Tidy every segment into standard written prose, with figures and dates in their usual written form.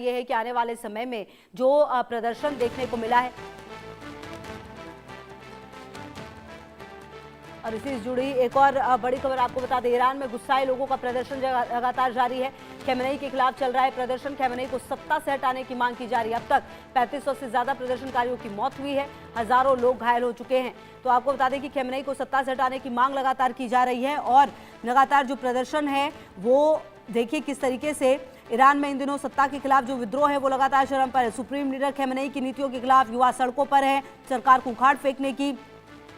ये है कि आने वाले समय में जो प्रदर्शन देखने को मिला है और इसी से जुड़ी एक और बड़ी खबर आपको बता दें। ईरान में गुस्साए लोगों का प्रदर्शन लगातार जारी है। खमेनेई के खिलाफ चल रहा है प्रदर्शन। खमेनेई को सत्ता से हटाने की मांग की जा रही है। अब तक 3500 से ज्यादा प्रदर्शनकारियों की मौत हुई है, हजारों लोग घायल हो चुके हैं। तो आपको बता दें कि खमेनेई को सत्ता से हटाने की मांग लगातार की जा रही है और लगातार जो प्रदर्शन है वो देखिए किस तरीके से ईरान में इन दिनों सत्ता के खिलाफ जो विद्रोह है वो लगातार चरम पर है। सुप्रीम लीडर खमेनेई की नीतियों के खिलाफ युवा सड़कों पर है, सरकार को उखाड़ फेंकने की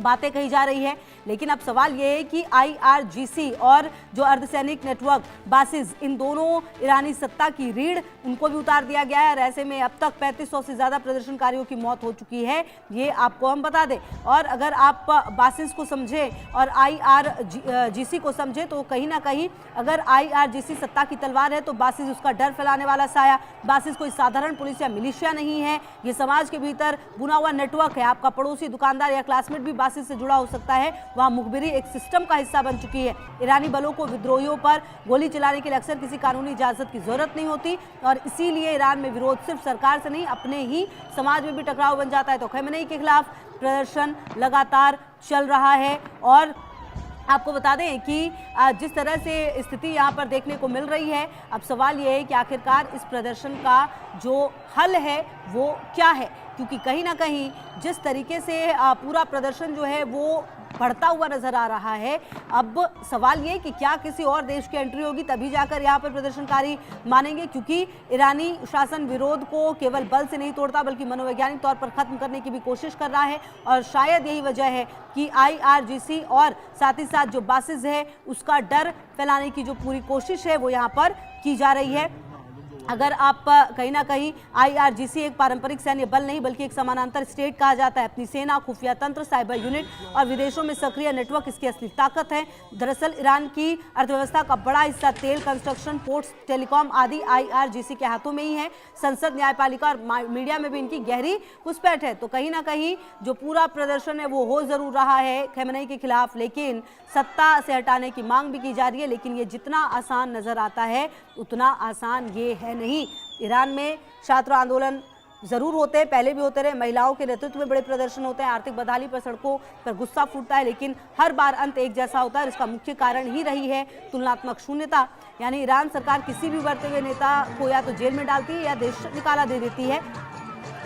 बातें कही जा रही है। लेकिन अब सवाल यह है कि IRGC और जो अर्धसैनिक नेटवर्क बासिस, इन दोनों ईरानी सत्ता की रीढ़ उनको भी उतार दिया गया है और ऐसे में अब तक 3500 से ज्यादा प्रदर्शनकारियों की मौत हो चुकी है, ये आपको हम बता दें। और अगर आप बासिस को समझें और IRGC को समझें तो कहीं ना कहीं अगर IRGC सत्ता की तलवार है तो बासिस उसका डर फैलाने वाला साया। बासिस कोई साधारण पुलिस या मिलिशिया नहीं है, ये समाज के भीतर बुना हुआ नेटवर्क है। आपका पड़ोसी, दुकानदार या क्लासमेट भी बासिस से जुड़ा हो सकता है। वहां मुखबिरी एक सिस्टम का हिस्सा बन चुकी है। ईरानी बलों को विद्रोहियों पर गोली चलाने के लिए अक्सर किसी कानूनी इजाजत की जरूरत नहीं होती और इसीलिए ईरान में विरोध सिर्फ सरकार से नहीं अपने ही समाज में भी टकराव बन जाता है। तो खमेनेई के खिलाफ प्रदर्शन लगातार चल रहा है और आपको बता दें कि जिस तरह से स्थिति यहाँ पर देखने को मिल रही है, अब सवाल ये है कि आखिरकार इस प्रदर्शन का जो हल है वो क्या है, क्योंकि कहीं ना कहीं जिस तरीके से पूरा प्रदर्शन जो है वो बढ़ता हुआ नजर आ रहा है। अब सवाल ये कि क्या किसी और देश की एंट्री होगी तभी जाकर यहाँ पर प्रदर्शनकारी मानेंगे, क्योंकि ईरानी शासन विरोध को केवल बल से नहीं तोड़ता बल्कि मनोवैज्ञानिक तौर पर खत्म करने की भी कोशिश कर रहा है। और शायद यही वजह है कि IRGC और साथ ही साथ जो बासिस है उसका डर फैलाने की जो पूरी कोशिश है वो यहाँ पर की जा रही है। अगर आप कहीं ना कहीं IRGC एक पारंपरिक सैन्य बल नहीं बल्कि एक समानांतर स्टेट कहा जाता है। अपनी सेना, खुफिया तंत्र, साइबर यूनिट और विदेशों में सक्रिय नेटवर्क इसकी असली ताकत है। दरअसल ईरान की अर्थव्यवस्था का बड़ा हिस्सा तेल, कंस्ट्रक्शन, पोर्ट्स, टेलीकॉम आदि IRGC के हाथों में ही है। संसद, न्यायपालिका और मीडिया में भी इनकी गहरी घुसपैठ है। तो कहीं ना कहीं जो पूरा प्रदर्शन है वो हो जरूर रहा है खमेनेई के खिलाफ, लेकिन सत्ता से हटाने की मांग भी की जा रही है। लेकिन ये जितना आसान नजर आता है उतना आसान ये है नहीं। ईरान में छात्र आंदोलन जरूर होते हैं, पहले भी होते रहे। महिलाओं के नेतृत्व में बड़े प्रदर्शन होते हैं, आर्थिक बदहाली पर सड़कों पर गुस्सा फूटता है, लेकिन हर बार अंत एक जैसा होता है। इसका मुख्य कारण ही रही है तुलनात्मक शून्यता, यानी ईरान सरकार किसी भी बढ़ते हुए नेता को या तो जेल में डालती है या देश से निकाला दे देती है।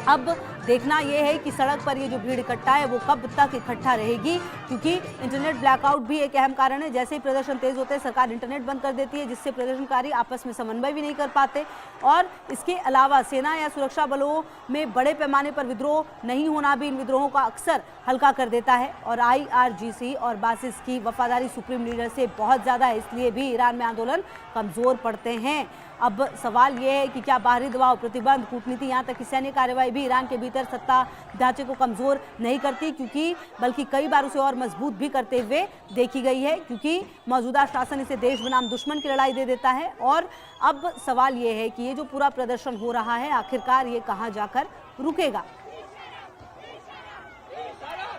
अब देखना यह है कि सड़क पर ये जो भीड़ इकट्ठा है वो कब तक इकट्ठा रहेगी, क्योंकि इंटरनेट ब्लैकआउट भी एक अहम कारण है। जैसे ही प्रदर्शन तेज होते हैं सरकार इंटरनेट बंद कर देती है, जिससे प्रदर्शनकारी आपस में समन्वय भी नहीं कर पाते। और इसके अलावा सेना या सुरक्षा बलों में बड़े पैमाने पर विद्रोह नहीं होना भी इन विद्रोहों का अक्सर हल्का कर देता है। और IRGC और बासिस की वफादारी सुप्रीम लीडर से बहुत ज़्यादा है, इसलिए भी ईरान में आंदोलन कमज़ोर पड़ते हैं। अब सवाल यह है कि क्या बाहरी दबाव, प्रतिबंध, कूटनीति, यहाँ तक कि सैन्य कार्रवाई भी ईरान के भीतर सत्ता ढांचे को कमजोर नहीं करती, क्योंकि बल्कि कई बार उसे और मजबूत भी करते हुए देखी गई है, क्योंकि मौजूदा शासन इसे देश बनाम दुश्मन की लड़ाई दे देता है। और अब सवाल यह है कि ये जो पूरा प्रदर्शन हो रहा है आखिरकार ये कहाँ जाकर रुकेगा।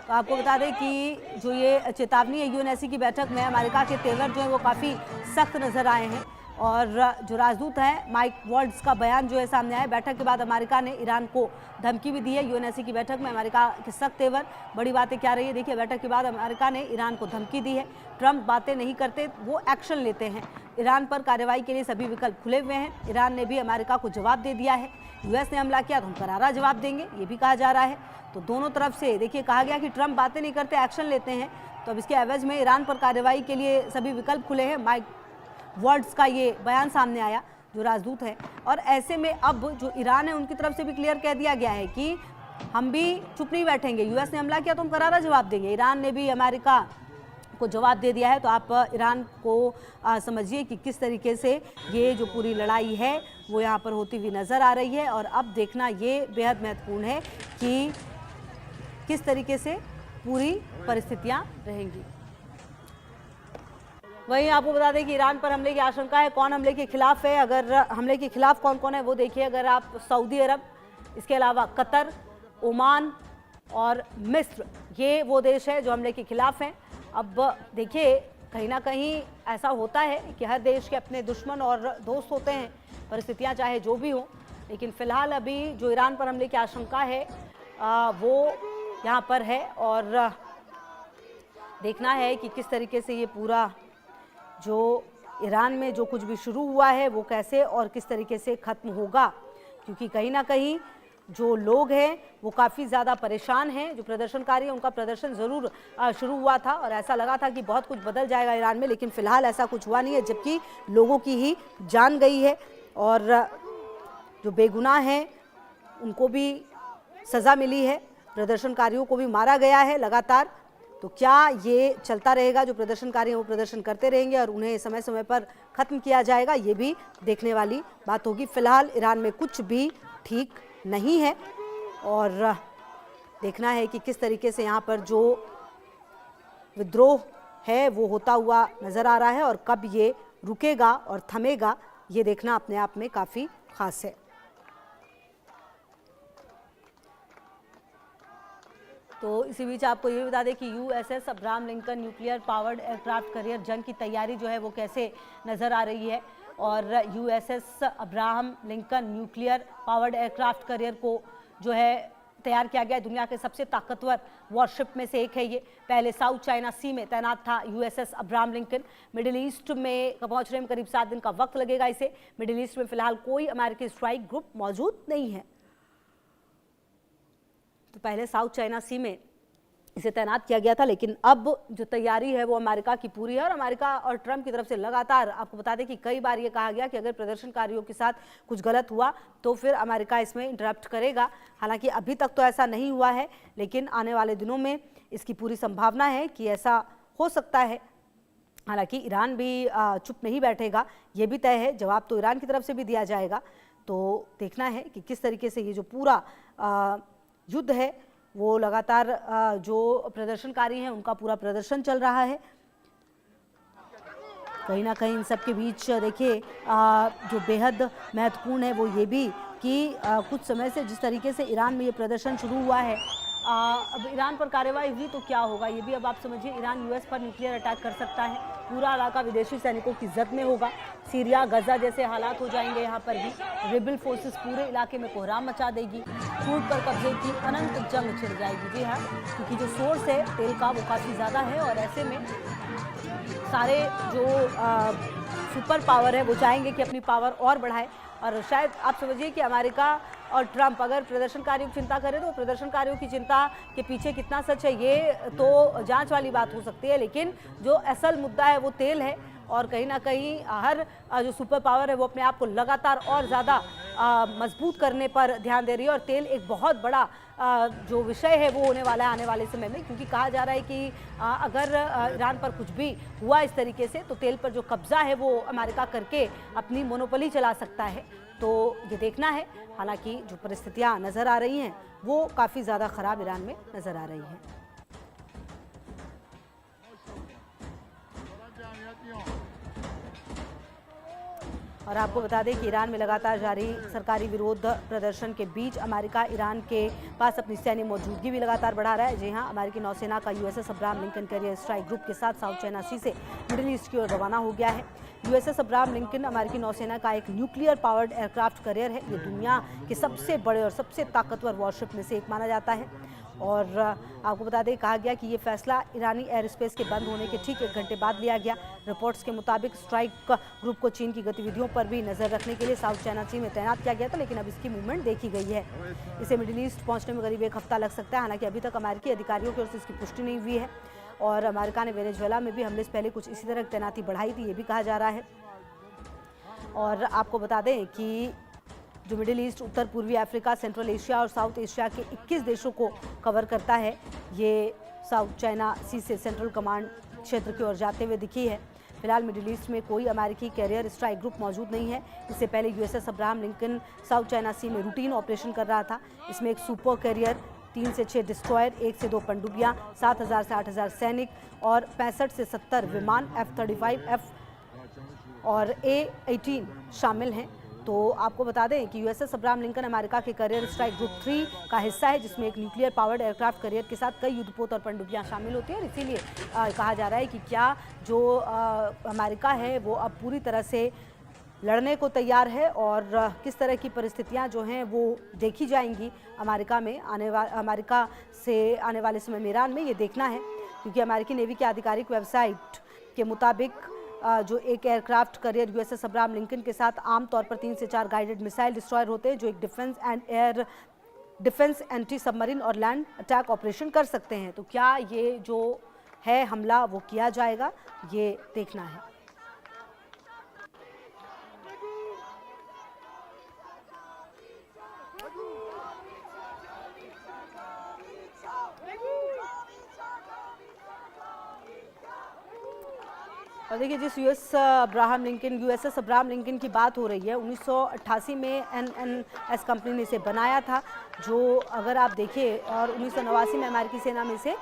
तो आपको बता दें कि जो ये चेतावनी है UNSC की बैठक में अमेरिका के तेवर जो है वो काफ़ी सख्त नजर आए हैं और जो राजदूत है माइक वॉल्ट्ज का बयान जो है सामने आया। बैठक के बाद अमेरिका ने ईरान को धमकी भी दी है। UNSC की बैठक में अमेरिका के सख्त तेवर, बड़ी बातें क्या रही है देखिए। बैठक के बाद अमेरिका ने ईरान को धमकी दी है। ट्रंप बातें नहीं करते, वो एक्शन लेते हैं। ईरान पर कार्रवाई के लिए सभी विकल्प खुले हुए हैं। ईरान ने भी अमेरिका को जवाब दे दिया है। US ने हमला किया तो हम करारा जवाब देंगे, ये भी कहा जा रहा है। तो दोनों तरफ से देखिए कहा गया कि ट्रंप बातें नहीं करते, एक्शन लेते हैं। तो अब इसके एवज में ईरान पर कार्रवाई के लिए सभी विकल्प खुले हैं। माइक वर्ड्स का ये बयान सामने आया जो राजदूत है। और ऐसे में अब जो ईरान है उनकी तरफ से भी क्लियर कह दिया गया है कि हम भी चुप नहीं बैठेंगे। US ने हमला किया तो हम करारा जवाब देंगे। ईरान ने भी अमेरिका को जवाब दे दिया है। तो आप ईरान को समझिए कि किस तरीके से ये जो पूरी लड़ाई है वो यहाँ पर होती हुई नज़र आ रही है। और अब देखना ये बेहद महत्वपूर्ण है कि किस तरीके से पूरी परिस्थितियाँ रहेंगी। वहीं आपको बता दें कि ईरान पर हमले की आशंका है। कौन हमले के खिलाफ है, अगर हमले के खिलाफ कौन कौन है वो देखिए। अगर आप सऊदी अरब, इसके अलावा कतर, ओमान और मिस्र, ये वो देश है जो हमले के खिलाफ हैं। अब देखिए कहीं ना कहीं ऐसा होता है कि हर देश के अपने दुश्मन और दोस्त होते हैं, परिस्थितियां चाहे जो भी हो। लेकिन फिलहाल अभी जो ईरान पर हमले की आशंका है वो यहाँ पर है और देखना है कि किस तरीके से ये पूरा जो ईरान में जो कुछ भी शुरू हुआ है वो कैसे और किस तरीके से ख़त्म होगा, क्योंकि कहीं ना कहीं जो लोग हैं वो काफ़ी ज़्यादा परेशान हैं। जो प्रदर्शनकारी हैं उनका प्रदर्शन ज़रूर शुरू हुआ था और ऐसा लगा था कि बहुत कुछ बदल जाएगा ईरान में, लेकिन फ़िलहाल ऐसा कुछ हुआ नहीं है, जबकि लोगों की ही जान गई है और जो बेगुनाह हैं उनको भी सज़ा मिली है, प्रदर्शनकारियों को भी मारा गया है लगातार। तो क्या ये चलता रहेगा, जो प्रदर्शनकारी हैं वो प्रदर्शन करते रहेंगे और उन्हें समय समय पर ख़त्म किया जाएगा, ये भी देखने वाली बात होगी। फ़िलहाल ईरान में कुछ भी ठीक नहीं है और देखना है कि किस तरीके से यहाँ पर जो विद्रोह है वो होता हुआ नज़र आ रहा है और कब ये रुकेगा और थमेगा, ये देखना अपने आप में काफ़ी खास है। तो इसी बीच आपको ये भी बता दें कि USS Abraham Lincoln nuclear powered aircraft carrier जंग की तैयारी जो है वो कैसे नज़र आ रही है और USS Abraham Lincoln nuclear powered aircraft carrier को जो है तैयार किया गया। दुनिया के सबसे ताकतवर वॉरशिप में से एक है ये। पहले साउथ चाइना सी में तैनात था USS Abraham Lincoln. Middle east में पहुंचने में करीब 7 दिन का वक्त लगेगा इसे। मिडिल ईस्ट में फिलहाल कोई अमेरिकी स्ट्राइक ग्रुप मौजूद नहीं है। तो पहले साउथ चाइना सी में इसे तैनात किया गया था, लेकिन अब जो तैयारी है वो अमेरिका की पूरी है और अमेरिका और ट्रंप की तरफ से लगातार आपको बता दें कि कई बार ये कहा गया कि अगर प्रदर्शनकारियों के साथ कुछ गलत हुआ तो फिर अमेरिका इसमें इंटरप्ट करेगा। हालांकि अभी तक तो ऐसा नहीं हुआ है, लेकिन आने वाले दिनों में इसकी पूरी संभावना है कि ऐसा हो सकता है। हालांकि ईरान भी चुप नहीं बैठेगा, ये भी तय है, जवाब तो ईरान की तरफ से भी दिया जाएगा। तो देखना है कि किस तरीके से ये जो पूरा युद्ध है वो लगातार जो प्रदर्शनकारी हैं उनका पूरा प्रदर्शन चल रहा है। कहीं ना कहीं इन सब के बीच देखिए जो बेहद महत्वपूर्ण है वो ये भी कि कुछ समय से जिस तरीके से ईरान में ये प्रदर्शन शुरू हुआ है, अब ईरान पर कार्रवाई हुई तो क्या होगा ये भी अब आप समझिए। ईरान यूएस पर न्यूक्लियर अटैक कर सकता है, पूरा इलाका विदेशी सैनिकों की जद में होगा, सीरिया गजा जैसे हालात हो जाएंगे। यहाँ पर भी रिबल फोर्सेस पूरे इलाके में कोहराम मचा देगी, क्रूड पर कब्जे की अनंत जंग छिड़ जाएगी। जी हाँ, क्योंकि जो सोर्स है तेल का वो काफ़ी ज़्यादा है और ऐसे में सारे जो सुपर पावर है वो चाहेंगे कि अपनी पावर और बढ़ाए। और शायद आप समझिए कि अमेरिका और ट्रंप अगर प्रदर्शनकारियों की चिंता करें तो प्रदर्शनकारियों की चिंता के पीछे कितना सच है ये तो जांच वाली बात हो सकती है, लेकिन जो असल मुद्दा है वो तेल है और कहीं ना कहीं हर जो सुपर पावर है वो अपने आप को लगातार और ज़्यादा मजबूत करने पर ध्यान दे रही है और तेल एक बहुत बड़ा जो विषय है वो होने वाला है आने वाले समय में, क्योंकि कहा जा रहा है कि अगर ईरान पर कुछ भी हुआ इस तरीके से तो तेल पर जो कब्जा है वो अमेरिका करके अपनी मोनोपोली चला सकता है। तो ये देखना है। हालांकि जो परिस्थितियां नज़र आ रही हैं वो काफ़ी ज़्यादा ख़राब ईरान में नज़र आ रही हैं। और आपको बता दें कि ईरान में लगातार जारी सरकारी विरोध प्रदर्शन के बीच अमेरिका ईरान के पास अपनी सैन्य मौजूदगी भी लगातार बढ़ा रहा है। जी हां, अमेरिकी नौसेना का USS Abraham Lincoln carrier strike group के साथ साउथ चाइना सी से मिडिल ईस्ट की ओर रवाना हो गया है। यूएसएस अब्राहम लिंकन अमेरिकी नौसेना का एक न्यूक्लियर पावर्ड एयरक्राफ्ट कैरियर है। ये दुनिया के सबसे बड़े और सबसे ताकतवर वॉरशिप में से एक माना जाता है। और आपको बता दें कहा गया कि ये फैसला ईरानी एयर स्पेस के बंद होने के ठीक 1 घंटे बाद लिया गया। रिपोर्ट्स के मुताबिक स्ट्राइक ग्रुप को चीन की गतिविधियों पर भी नज़र रखने के लिए साउथ चाइना सी में तैनात किया गया था, लेकिन अब इसकी मूवमेंट देखी गई है। इसे मिडिल ईस्ट पहुंचने में करीब 1 हफ्ता लग सकता है। हालांकि अभी तक अमेरिकी अधिकारियों की ओर से इसकी पुष्टि नहीं हुई है और अमेरिका ने वेनेजुएला में भी हमले से पहले कुछ इसी तरह की तैनाती बढ़ाई थी, ये भी कहा जा रहा है। और आपको बता दें कि जो मिडिल ईस्ट, उत्तर पूर्वी अफ्रीका, सेंट्रल एशिया और साउथ एशिया के 21 देशों को कवर करता है। ये साउथ चाइना सी से सेंट्रल कमांड क्षेत्र की ओर जाते हुए दिखी है। फिलहाल मिडिल ईस्ट में कोई अमेरिकी कैरियर स्ट्राइक ग्रुप मौजूद नहीं है। इससे पहले USS Abraham Lincoln South China Sea में रूटीन ऑपरेशन कर रहा था। इसमें एक सुपर कैरियर, 3 से 6 डिस्ट्रॉयर, 1 से 2 पनडुब्बियां, 7000 से 8000 सैनिक और 65 से 70 विमान F-35, F और A-18 शामिल हैं। तो आपको बता दें कि यूएसएस अब्राहम लिंकन अमेरिका के कैरियर स्ट्राइक ग्रुप 3 का हिस्सा है, जिसमें एक न्यूक्लियर पावर्ड एयरक्राफ्ट कैरियर के साथ कई युद्धपोत और पनडुब्बियां शामिल होती हैं। और इसीलिए कहा जा रहा है कि क्या जो अमेरिका है वो अब पूरी तरह से लड़ने को तैयार है और किस तरह की परिस्थितियां जो हैं वो देखी जाएंगी अमेरिका में अमेरिका से आने वाले समय में ईरान में, ये देखना है। क्योंकि अमेरिकी नेवी की आधिकारिक वेबसाइट के मुताबिक जो एक aircraft carrier USS Abraham Lincoln के साथ आमतौर पर 3 से 4 गाइडेड मिसाइल डिस्ट्रॉयर होते हैं, जो एक डिफेंस एंटी सबमरीन और लैंड अटैक ऑपरेशन कर सकते हैं। तो क्या ये जो है हमला वो किया जाएगा, ये देखना है। और देखिए, जिस यूएसएस अब्राहम लिंकन की बात हो रही है, 1988 में एनएनएस कंपनी ने इसे बनाया था, जो अगर आप देखिए, और 1989 में अमेरिकी सेना में इसे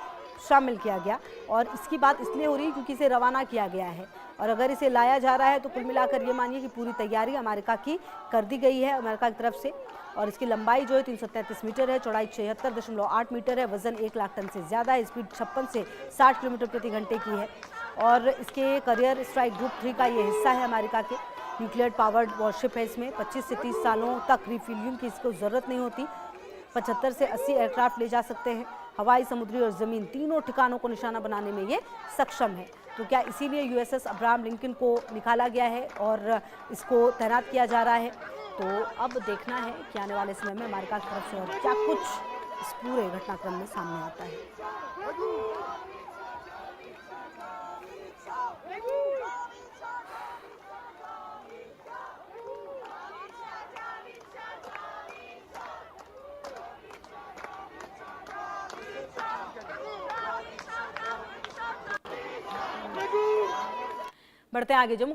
शामिल किया गया। और इसकी बात इसलिए हो रही है क्योंकि इसे रवाना किया गया है, और अगर इसे लाया जा रहा है तो कुल मिलाकर ये मानिए कि पूरी तैयारी अमेरिका की कर दी गई है, अमेरिका की तरफ से। और इसकी लंबाई जो है 333 मीटर है, चौड़ाई 76.8 मीटर है, वजन 1 लाख टन से ज़्यादा है, स्पीड 56 से 60 किलोमीटर प्रति घंटे की है। और इसके करियर स्ट्राइक ग्रुप 3 का ये हिस्सा है अमेरिका के। न्यूक्लियर पावर्ड वॉरशिप है इसमें। 25 से 30 सालों तक रिफ्यूलिंग की इसको ज़रूरत नहीं होती। 75 से 80 एयरक्राफ्ट ले जा सकते हैं। हवाई, समुद्री और ज़मीन तीनों ठिकानों को निशाना बनाने में ये सक्षम है। तो क्या इसीलिए यूएसएस अब्राहम लिंकन को निकाला गया है और इसको तैनात किया जा रहा है? तो अब देखना है कि आने वाले समय में अमेरिका की तरफ से और क्या कुछ इस पूरे घटनाक्रम में सामने आता है। बढ़ते आगे। जम्मू